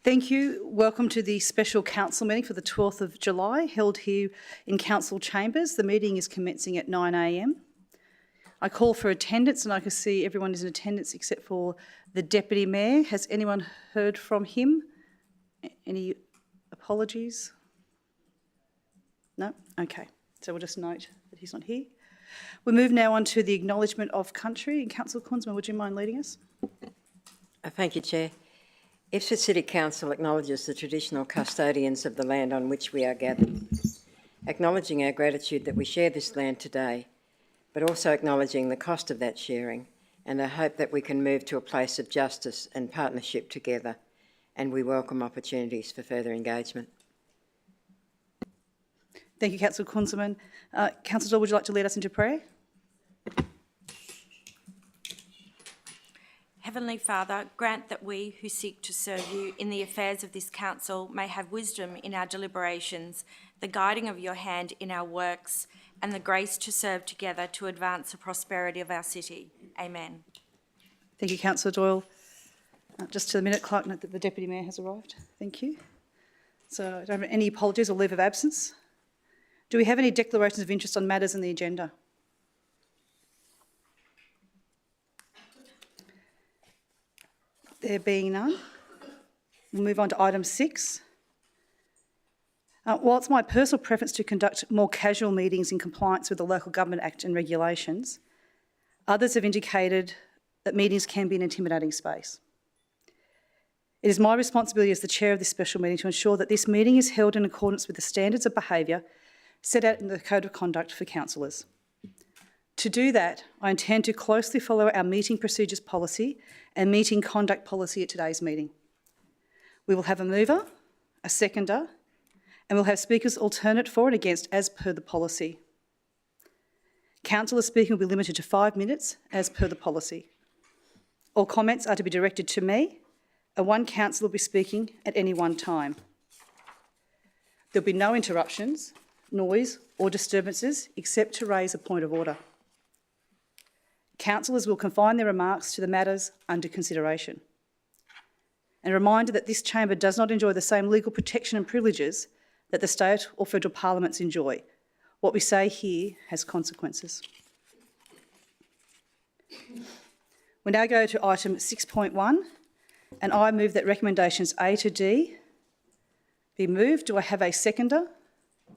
Thank you. Welcome to the special council meeting for the 12th of July, held here in council chambers. The meeting is commencing at 9 a.m. I call for attendance, and I can see everyone is in attendance except for the Deputy Mayor. Has anyone heard from him? Any apologies? No? Okay. So we'll just note that he's not here. We move now on to the acknowledgement of country. And Councillor Kunzman, would you mind leading us? Thank you, Chair. Ipswich City Council acknowledges the traditional custodians of the land on which we are gathered, acknowledging our gratitude that we share this land today, but also acknowledging the cost of that sharing and our hope that we can move to a place of justice and partnership together, and we welcome opportunities for further engagement. Thank you, Councillor Kunzman. Councillor Doyle, would you like to lead us into prayer? Heavenly Father, grant that we who seek to serve you in the affairs of this council may have wisdom in our deliberations, the guiding of your hand in our works, and the grace to serve together to advance the prosperity of our city. Amen. Thank you, Councillor Doyle. Just to the minute clerk, note that the Deputy Mayor has arrived. Thank you. So I don't have any apologies or leave of absence. Do we have any declarations of interest on matters in the agenda? There being none, we'll move on to item 6. While it's my personal preference to conduct more casual meetings in compliance with the Local Government Act and regulations, others have indicated that meetings can be an intimidating space. It is my responsibility as the chair of this special meeting to ensure that this meeting is held in accordance with the standards of behaviour set out in the Code of Conduct for councillors. To do that, I intend to closely follow our meeting procedures policy and meeting conduct policy at today's meeting. We will have a mover, a seconder, and we'll have speakers alternate for and against as per the policy. Councillor speaking will be limited to 5 minutes as per the policy. All comments are to be directed to me, and one councillor will be speaking at any one time. There'll be no interruptions, noise or disturbances except to raise a point of order. Councillors will confine their remarks to the matters under consideration. And a reminder that this chamber does not enjoy the same legal protection and privileges that the state or federal parliaments enjoy. What we say here has consequences. We now go to item 6.1, and I move that recommendations A to D be moved. Do I have a seconder?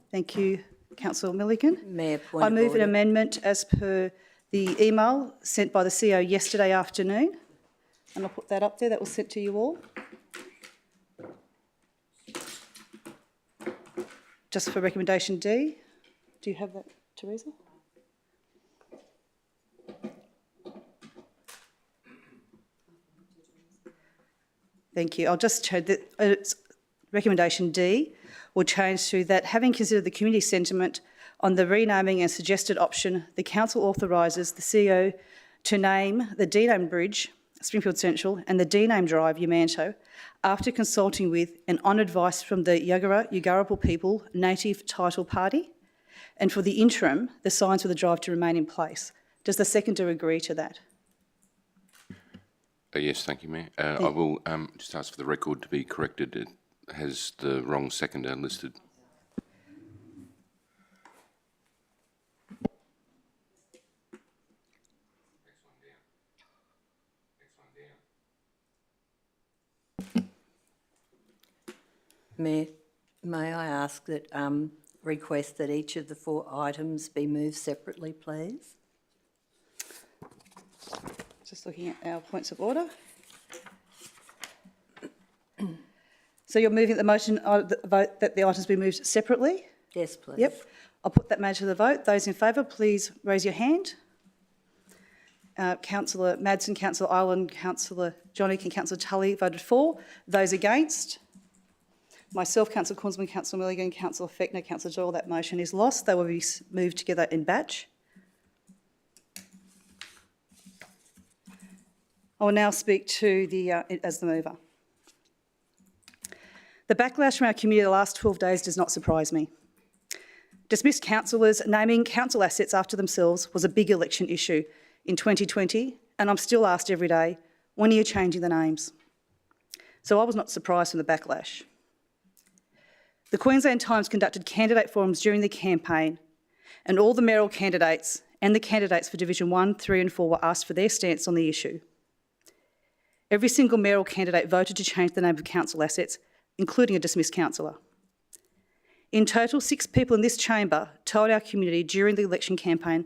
Thank you, Councillor Milligan. Mayor, point I of move order. an amendment as per the email sent by the CEO yesterday afternoon, and I'll put that up there. That was sent to you all. Just for recommendation D. Do you have that, Teresa? Thank you. I'll just change that. Recommendation D will change to that, having considered the community sentiment on the renaming and suggested option, the council authorises the CEO to name the denamed bridge, Springfield Central, and the denamed drive, Yamanto, after consulting with and on advice from the Yuggera people Native Title Party, and for the interim, the signs for the drive to remain in place. Does the seconder agree to that? Yes, thank you, Mayor. I will just ask for the record to be corrected. It has the wrong seconder listed. Mayor, may I ask that request that each of the 4 items be moved separately, please? Just looking at our points of order. So you're moving the motion vote that the items be moved separately? Yes, please. Yep. I'll put that matter to the vote. Those in favour, please raise your hand. Councillor Madsen, Councillor Ireland, Councillor Johnnick and Councillor Tully voted for. Those against? Myself, Councillor Kunzman, Councillor Milligan, Councillor Fechner, Councillor Doyle, that motion is lost. They will be moved together in batch. I will now speak to as the mover. The backlash from our community the last 12 days does not surprise me. Dismissed councillors naming council assets after themselves was a big election issue in 2020, and I'm still asked every day, when are you changing the names? so I was not surprised from the backlash. The Queensland Times conducted candidate forums during the campaign, and all the mayoral candidates and the candidates for Division 1, 3 and 4 were asked for their stance on the issue. Every single mayoral candidate voted to change the name of council assets, including a dismissed councillor. In total, 6 people in this chamber told our community during the election campaign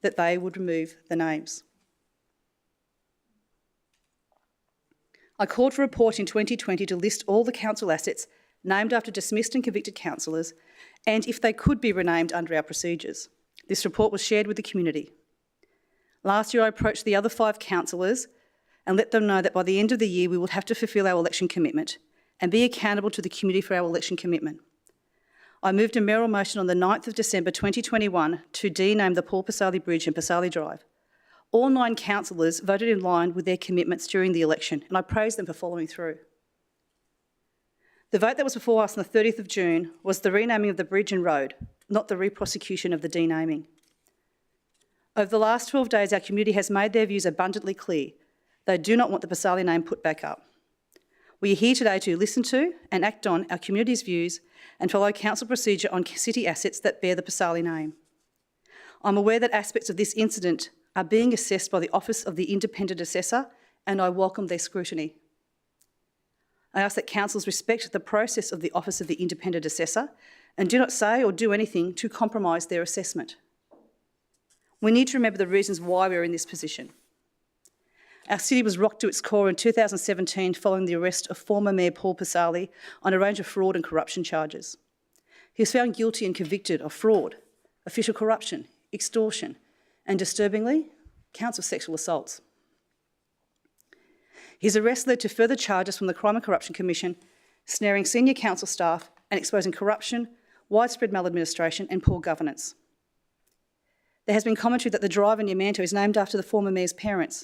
that they would remove the names. I called for a report in 2020 to list all the council assets named after dismissed and convicted councillors, and if they could be renamed under our procedures. This report was shared with the community. Last year I approached the other 5 councillors and let them know that by the end of the year we would have to fulfil our election commitment and be accountable to the community for our election commitment. I moved a mayoral motion on the 9th of December 2021 to dename the Paul Pasali Bridge and Pasali Drive. All 9 councillors voted in line with their commitments during the election, and I praise them for following through. The vote that was before us on the 30th of June was the renaming of the bridge and road, not the re-prosecution of the denaming. Over the last 12 days, our community has made their views abundantly clear. They do not want the Pasali name put back up. We are here today to listen to and act on our community's views and follow council procedure on city assets that bear the Pasali name. I'm aware that aspects of this incident are being assessed by the Office of the Independent Assessor, and I welcome their scrutiny. I ask that councils respect the process of the Office of the Independent Assessor and do not say or do anything to compromise their assessment. We need to remember the reasons why we're in this position. Our city was rocked to its core in 2017 following the arrest of former Mayor Paul Pasali on a range of fraud and corruption charges. He was found guilty and convicted of fraud, official corruption, extortion, and disturbingly, counts of sexual assaults. His arrest led to further charges from the Crime and Corruption Commission, snaring senior council staff and exposing corruption, widespread maladministration and poor governance. There has been commentary that the drive in Yamanto is named after the former mayor's parents.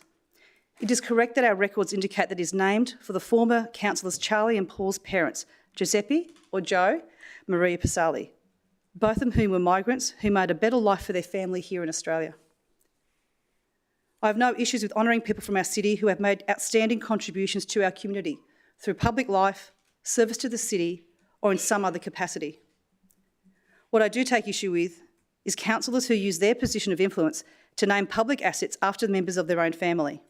It is correct that our records indicate that it is named for the former councillors Charlie and Paul's parents, Giuseppe or Joe Maria Pasali, both of whom were migrants who made a better life for their family here in Australia. I have no issues with honouring people from our city who have made outstanding contributions to our community through public life, service to the city, or in some other capacity. What I do take issue with is councillors who use their position of influence to name public assets after the members of their own family.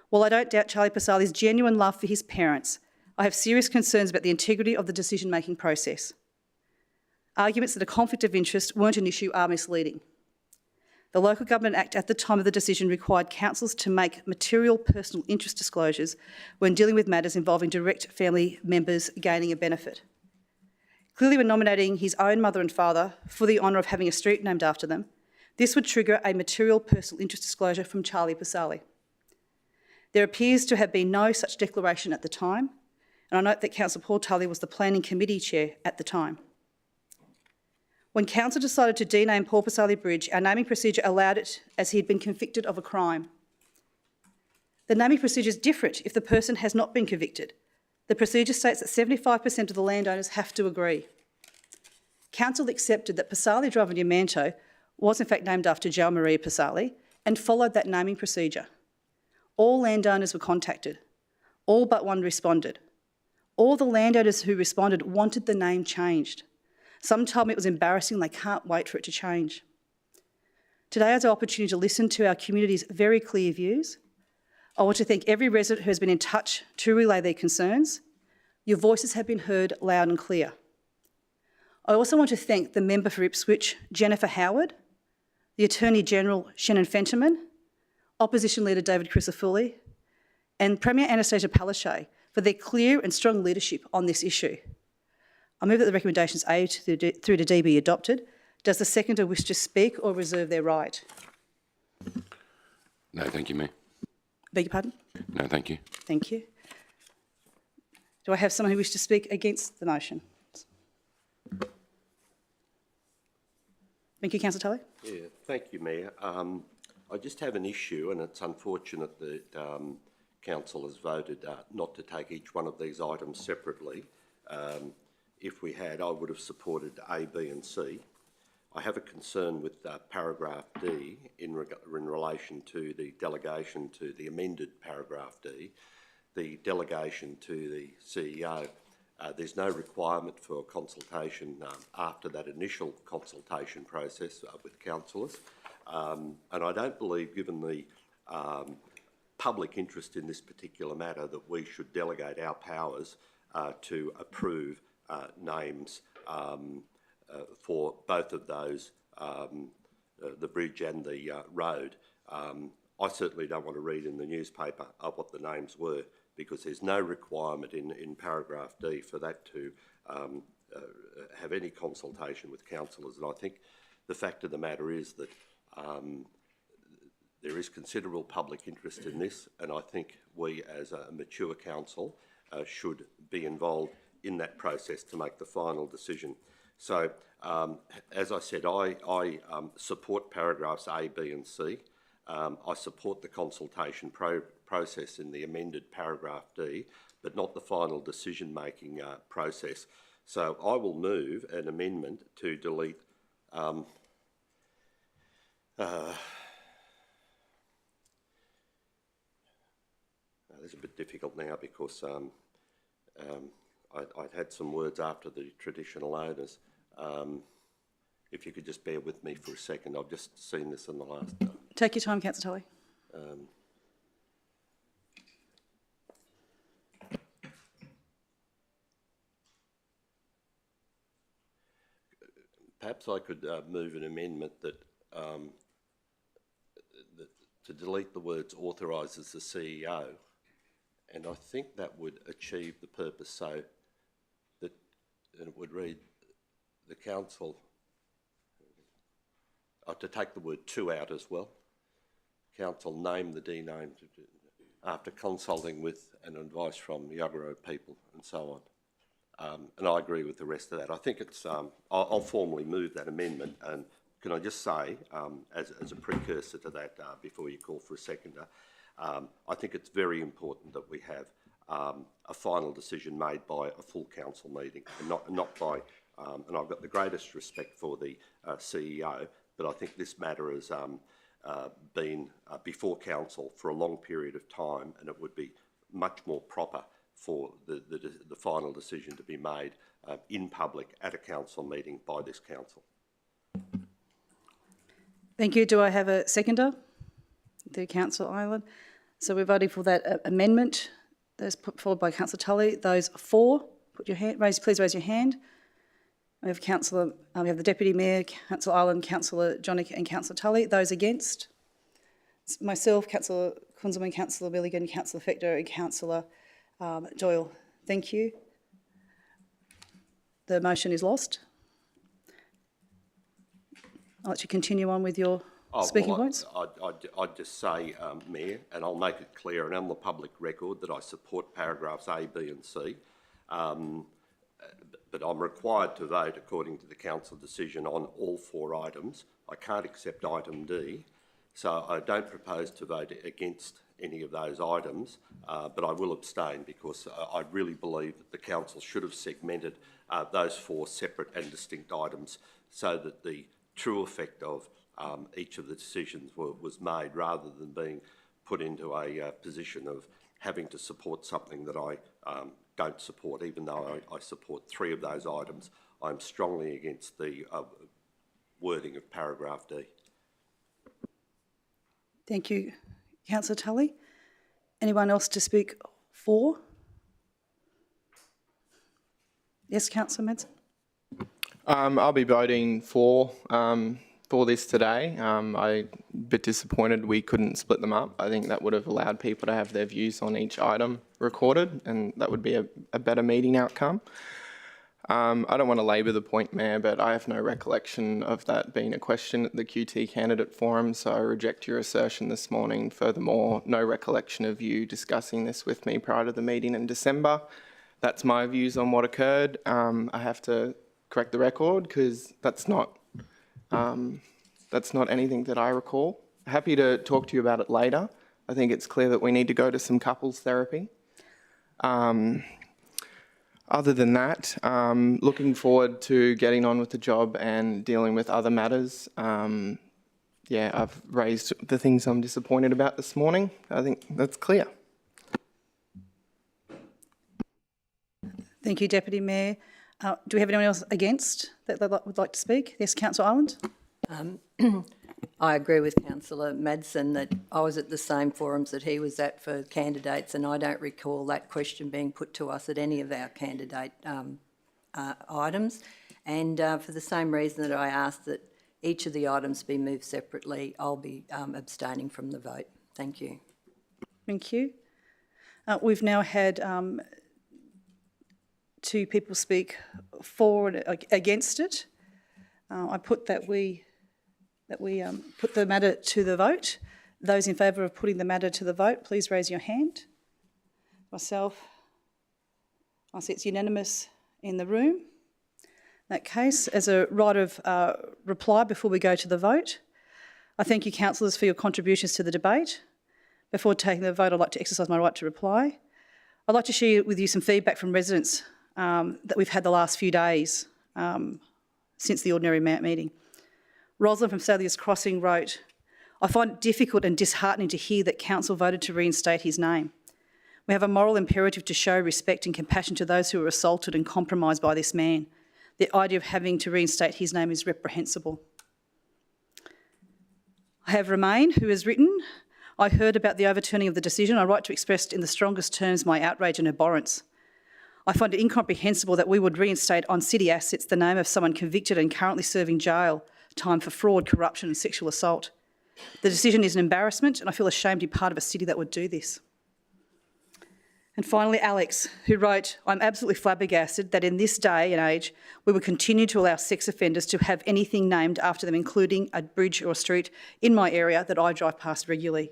While I don't doubt Charlie Pasali's genuine love for his parents, I have serious concerns about the integrity of the decision-making process. Arguments that a conflict of interest weren't an issue are misleading. The Local Government Act at the time of the decision required councils to make material personal interest disclosures when dealing with matters involving direct family members gaining a benefit. Clearly, when nominating his own mother and father for the honour of having a street named after them, this would trigger a material personal interest disclosure from Charlie Pasali. There appears to have been no such declaration at the time, and I note that Councillor Paul Tully was the Planning Committee Chair at the time. When Council decided to dename Paul Pasali Bridge, our naming procedure allowed it as he had been convicted of a crime. The naming procedure is different if the person has not been convicted. The procedure states that 75% of the landowners have to agree. Council accepted that Pasali Drive in Yamanto was in fact named after Joe Maria Pasali and followed that naming procedure. All landowners were contacted. All but one responded. All the landowners who responded wanted the name changed. Some told me it was embarrassing and they can't wait for it to change. Today is our opportunity to listen to our community's very clear views. I want to thank every resident who has been in touch to relay their concerns. Your voices have been heard loud and clear. I also want to thank the member for Ipswich, Jennifer Howard, the Attorney General, Shannon Fentiman, Opposition Leader David Crisafulli, and Premier Anastasia Palaszczuk for their clear and strong leadership on this issue. I move that the recommendations A through to D be adopted. Does the seconder wish to speak or reserve their right? No, thank you, Mayor. Beg your pardon? No, thank you. Thank you. Do I have someone who wishes to speak against the motion? Thank you, Councillor Tully. Yeah, thank you, Mayor. I just have an issue, and it's unfortunate that Council has voted not to take each one of these items separately. If we had, I would have supported A, B and C. I have a concern with paragraph D in relation to the delegation to the amended paragraph D. the delegation to the CEO, there's no requirement for consultation after that initial consultation process with councillors. And I don't believe, given the public interest in this particular matter, that we should delegate our powers to approve names for both of those, the bridge and the road. I certainly don't want to read in the newspaper what the names were, because there's no requirement in paragraph D for that to have any consultation with councillors. And I think the fact of the matter is that there is considerable public interest in this, and I think we as a mature council should be involved in that process to make the final decision. So, as I said, I support paragraphs A, B and C. I support the consultation process in the amended paragraph D, but not the final decision-making process. So I will move an amendment to delete it's a bit difficult now because I'd had some words after the traditional owners. If you could just bear with me for a second, I've just seen this in the last... Take your time, Councillor Tully. Perhaps I could move an amendment that to delete the words authorises the CEO, and I think that would achieve the purpose, so that and it would read the council, to take the word "to" out as well. Council name the D-name after consulting with and advice from the Yuggera people and so on. And I agree with the rest of that. I think it's, I'll formally move that amendment, and can I just say, as a precursor to that, before you call for a seconder, I think it's very important that we have a final decision made by a full council meeting, and not by, and I've got the greatest respect for the CEO, but I think this matter has been before council for a long period of time, and it would be much more proper for the final decision to be made in public at a council meeting by this council. Thank you. Do I have a seconder? The Councillor Ireland. So we're voting for that amendment that's put forward by Councillor Tully. Those for, put your hand, please raise your hand. We have we have the Deputy Mayor, Councillor Ireland, Councillor Johnnick and Councillor Tully. Those against? It's myself, Councillor Kunzelman, Councillor Milligan, Councillor Fector and Councillor Doyle. Thank you. The motion is lost. I'll let you continue on with your speaking points. I'd just say, Mayor, and I'll make it clear and on the public record that I support paragraphs A, B and C, but I'm required to vote according to the council decision on all 4 items. I can't accept item D, so I don't propose to vote against any of those items, but I will abstain because I really believe that the council should have segmented those 4 separate and distinct items so that the true effect of each of the decisions was made, rather than being put into a position of having to support something that I don't support. Even though I support 3 of those items, I'm strongly against the wording of paragraph D. Thank you, Councillor Tully. Anyone else to speak for? Yes, Councillor Madsen. I'll be voting for this today. I'm a bit disappointed we couldn't split them up. I think that would have allowed people to have their views on each item recorded, and that would be a better meeting outcome. I don't want to labour the point, Mayor, but I have no recollection of that being a question at the QT candidate forum, so I reject your assertion this morning. Furthermore, no recollection of you discussing this with me prior to the meeting in December. That's my views on what occurred. I have to correct the record because that's not anything that I recall. Happy to talk to you about it later. I think it's clear that we need to go to some couples therapy. Other than that, looking forward to getting on with the job and dealing with other matters. Yeah, I've raised the things I'm disappointed about this morning. I think that's clear. Thank you, Deputy Mayor. Do we have anyone else against that would like to speak? Yes, Councillor Ireland. I agree with Councillor Madsen that I was at the same forums that he was at for candidates, and I don't recall that question being put to us at any of our candidate items. And for the same reason that I asked that each of the items be moved separately, I'll be abstaining from the vote. Thank you. Thank you. We've now had 2 people speak for and against it. I put that we put the matter to the vote. Those in favour of putting the matter to the vote, please raise your hand. Myself, I see it's unanimous in the room. In that case, as a right of reply before we go to the vote, I thank you, councillors, for your contributions to the debate. Before taking the vote, I'd like to exercise my right to reply. I'd like to share with you some feedback from residents that we've had the last few days since the ordinary meeting. Rosalind from Salliers Crossing wrote, "I find it difficult and disheartening to hear that council voted to reinstate his name. We have a moral imperative to show respect and compassion to those who were assaulted and compromised by this man. The idea of having to reinstate his name is reprehensible." I have Romain, who has written, "I heard about the overturning of the decision. I write to express in the strongest terms my outrage and abhorrence. I find it incomprehensible that we would reinstate on city assets the name of someone convicted and currently serving jail time for fraud, corruption and sexual assault. The decision is an embarrassment and I feel ashamed to be part of a city that would do this." And finally, Alex, who wrote, "I'm absolutely flabbergasted that in this day and age, we would continue to allow sex offenders to have anything named after them, including a bridge or a street in my area that I drive past regularly."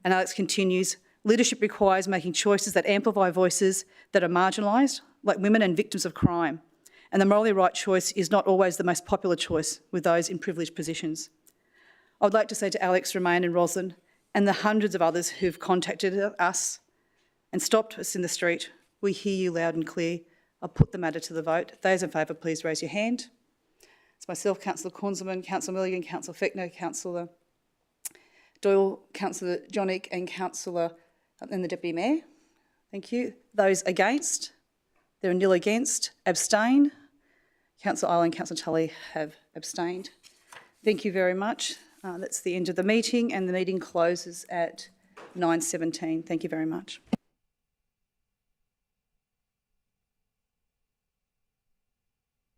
And Alex continues, "Leadership requires making choices that amplify voices that are marginalised, like women and victims of crime. And the morally right choice is not always the most popular choice with those in privileged positions." I would like to say to Alex, Romain and Rosalind, and the hundreds of others who've contacted us and stopped us in the street, we hear you loud and clear. I'll put the matter to the vote. Those in favour, please raise your hand. It's myself, Councillor Cornzelman, Councillor Milligan, Councillor Fechner, Councillor Doyle, Councillor Johnick and the Deputy Mayor. Thank you. Those against? There are nil against. Abstain? Councillor Ireland, Councillor Tully have abstained. Thank you very much. That's the end of the meeting, and the meeting closes at 9:17. Thank you very much.